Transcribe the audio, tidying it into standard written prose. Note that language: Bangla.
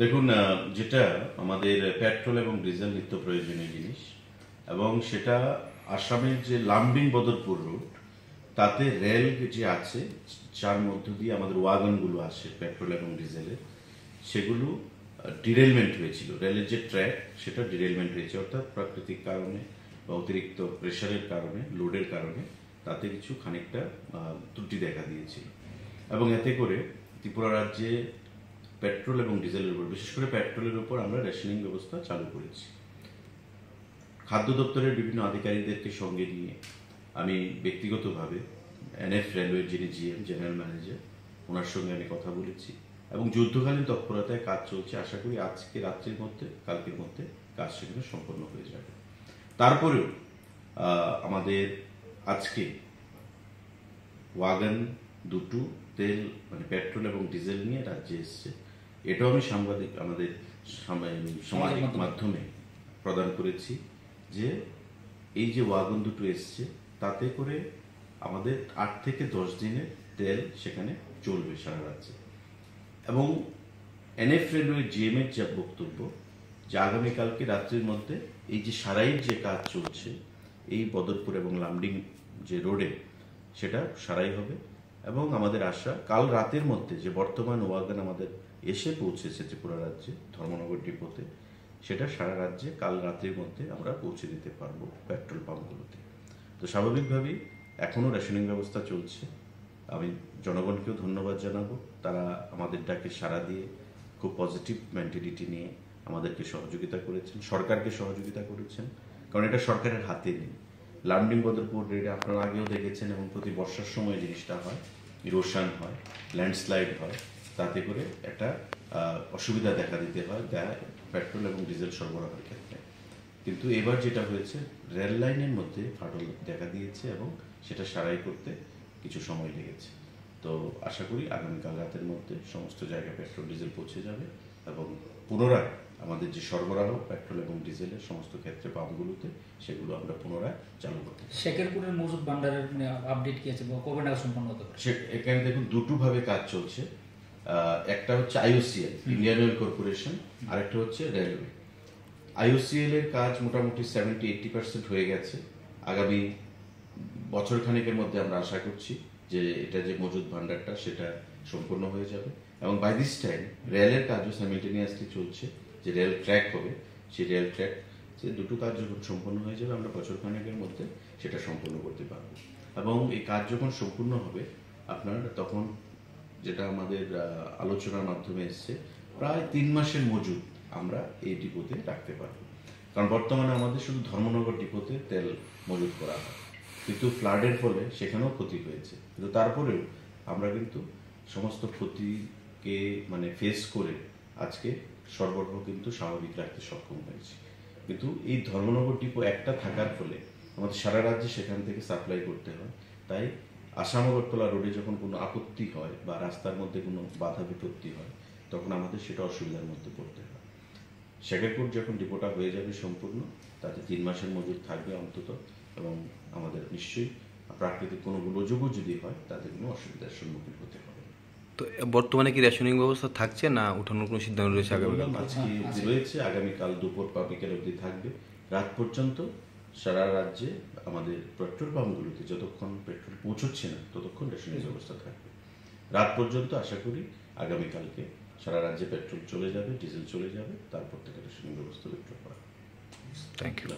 দেখুন, যেটা আমাদের পেট্রোল এবং ডিজেল নিত্য প্রয়োজনীয় জিনিস, এবং সেটা আসামের যে লামডিং বদরপুর রুট, তাতে রেল যে আছে, যার মধ্য দিয়ে আমাদের ওয়াগনগুলো আসে পেট্রোল এবং ডিজেলের, সেগুলো ডিরেলমেন্ট হয়েছিল। রেলের যে ট্র্যাক, সেটা ডিরেলমেন্ট হয়েছে, অর্থাৎ প্রাকৃতিক কারণে বা অতিরিক্ত প্রেশারের কারণে, লোডের কারণে তাতে কিছু খানিকটা ত্রুটি দেখা দিয়েছিল। এবং এতে করে ত্রিপুরা রাজ্যে পেট্রোল এবং ডিজেলের উপর, বিশেষ করে পেট্রোলের উপর আমরা রেশনিং ব্যবস্থা চালু করেছি। খাদ্য দপ্তরের বিভিন্ন আধিকারিকদেরকে সঙ্গে নিয়ে আমি ব্যক্তিগতভাবে এনএফ রেলওয়ের যিনি জিএম, জেনারেল ম্যানেজার, ওনার সঙ্গে আমি কথা বলেছি এবং যুদ্ধকালীন তৎপরতায় কাজ চলছে। আশা করি আজকে রাত্রির মধ্যে, কালকের মধ্যে কাজ সেখানে সম্পন্ন হয়ে যাবে। তারপরেও আমাদের আজকে ওয়াগন দুটো তেল, মানে পেট্রোল এবং ডিজেল নিয়ে রাজ্যে এসছে। এটাও আমি আমাদের সামাজিক মাধ্যমে প্রদান করেছি যে এই যে ওয়াগন দুটো এসছে, তাতে করে আমাদের 8 থেকে 10 দিনের তেল সেখানে চলবে সারা রাজ্যে। এবং এনএফ রেলওয়ে জিএম এর যা বক্তব্য, যে আগামীকালকে রাত্রির মধ্যে এই যে সারাইয়ের যে কাজ চলছে এই বদরপুর এবং লামডিং যে রোডে, সেটা সারাই হবে। এবং আমাদের আশা কাল রাতের মধ্যে যে বর্তমান ওয়াগন আমাদের এসে পৌঁছেছে ত্রিপুরা রাজ্যে ধর্মনগর ডিপোতে, সেটা সারা রাজ্যে কাল রাতের মধ্যে আমরা পৌঁছে দিতে পারবো পেট্রোল পাম্পগুলোতে। তো স্বাভাবিকভাবেই এখনও রেশনিং ব্যবস্থা চলছে। আমি জনগণকেও ধন্যবাদ জানাবো, তারা আমাদের ডাকে সাড়া দিয়ে খুব পজিটিভ মেন্টালিটি নিয়ে আমাদেরকে সহযোগিতা করেছেন, সরকারকে সহযোগিতা করেছেন, কারণ এটা সরকারের হাতে নেই। লামডিং বদরপুর রেডে আপনারা আগেও দেখেছেন, এবং প্রতি বর্ষার সময় জিনিসটা হয়, ইরোশন হয়, ল্যান্ডস্লাইড হয়, তাতে করে একটা অসুবিধা দেখা দিতে হয় পেট্রোল এবং ডিজেল সরবরাহের ক্ষেত্রে। কিন্তু এবার যেটা হয়েছে, রেল লাইনের মধ্যে ফাটল দেখা দিয়েছে এবং সেটা সারাই করতে কিছু সময় লেগেছে। তো আশা করি আগামীকাল রাতের মধ্যে সমস্ত জায়গায় পেট্রোল ডিজেল পৌঁছে যাবে এবং পুনরায় আমাদের যে সরবরাহ পেট্রোল এবং ডিজেলের সমস্ত ক্ষেত্রে পাম্পগুলোতে, সেগুলো আমরা পুনরায় চালু করতে পারি। শেখেরপুরের মজুদ ভান্ডারের আপডেট কি আছে, কবে নাগাদ সম্পন্ন হতে পারে? এখানে দেখুন দুটো ভাবে কাজ চলছে। একটা হচ্ছে আইওসিএল, ইন্ডিয়ান অয়েল কর্পোরেশন, আর একটা হচ্ছে রেলওয়ে। আইওসিএল এর কাজ মোটামুটি 70-80% হয়ে গেছে। আগামী বছর খানেকের মধ্যে আমরা আশা করছি যে এটা যে মজুদ ভান্ডারটা, সেটা সম্পূর্ণ হয়ে যাবে। এবং বাই দিস টাইম রেলের কাজও সাইমেলটেনিয়াসলি চলছে, যে রেল ট্র্যাক হবে, সেই রেল ট্র্যাক, যে দুটো কাজ যখন সম্পূর্ণ হয়ে যাবে, আমরা বছর খানেকের মধ্যে সেটা সম্পূর্ণ করতে পারবো। এবং এই কাজ যখন সম্পূর্ণ হবে, আপনার তখন যেটা আমাদের আলোচনার মাধ্যমে এসছে, প্রায় 3 মাসের মজুদ আমরা এই ডিপোতে রাখতে পারবো। কারণ বর্তমানে আমাদের শুধু ধর্মনগর ডিপোতে তেল মজুদ করা হয়, কিন্তু ফ্লাডের ফলে সেখানেও ক্ষতি হয়েছে। কিন্তু তারপরেও আমরা কিন্তু সমস্ত ক্ষতিকে ফেস করে আজকে সরবরাহ কিন্তু স্বাভাবিক রাখতে সক্ষম হয়েছি। কিন্তু এই ধর্মনগর ডিপো একটা থাকার ফলে আমাদের সারা রাজ্যে সেখান থেকে সাপ্লাই করতে হয়। তাই আসাম আগরতলা রোডে যখন কোনো আপত্তি হয় বা রাস্তার মধ্যে কোনো বাধা বিপত্তি হয়, তখন আমাদের সেটা অসুবিধার মধ্যে পড়তে হয়। শেখেরপুর যখন ডিপোটা হয়ে যাবে সম্পূর্ণ, তাতে 3 মাসের মজুদ থাকবে অন্তত, এবং আমাদের নিশ্চয়ই প্রাকৃতিক কোনো গোলযোগও যদি হয়, তাতে কোনো অসুবিধার সম্মুখীন হতে হবে। তো বর্তমানে কি রেশনিং ব্যবস্থা থাকছে, না উঠানোর কোনো সিদ্ধান্ত রয়েছে? আজকে রয়েছে, আগামীকাল দুপুর বা বিকেল অবধি থাকবে। রাত পর্যন্ত সারা রাজ্যে আমাদের পেট্রোল পাম্পগুলোতে যতক্ষণ পেট্রোল পৌঁছচ্ছে না, ততক্ষণ রেশনিং ব্যবস্থা থাকবে। রাত পর্যন্ত আশা করি আগামীকালকে সারা রাজ্যে পেট্রোল চলে যাবে, ডিজেল চলে যাবে, তারপর থেকে রেশনিং ব্যবস্থা বিক্রয় করা। Thank you.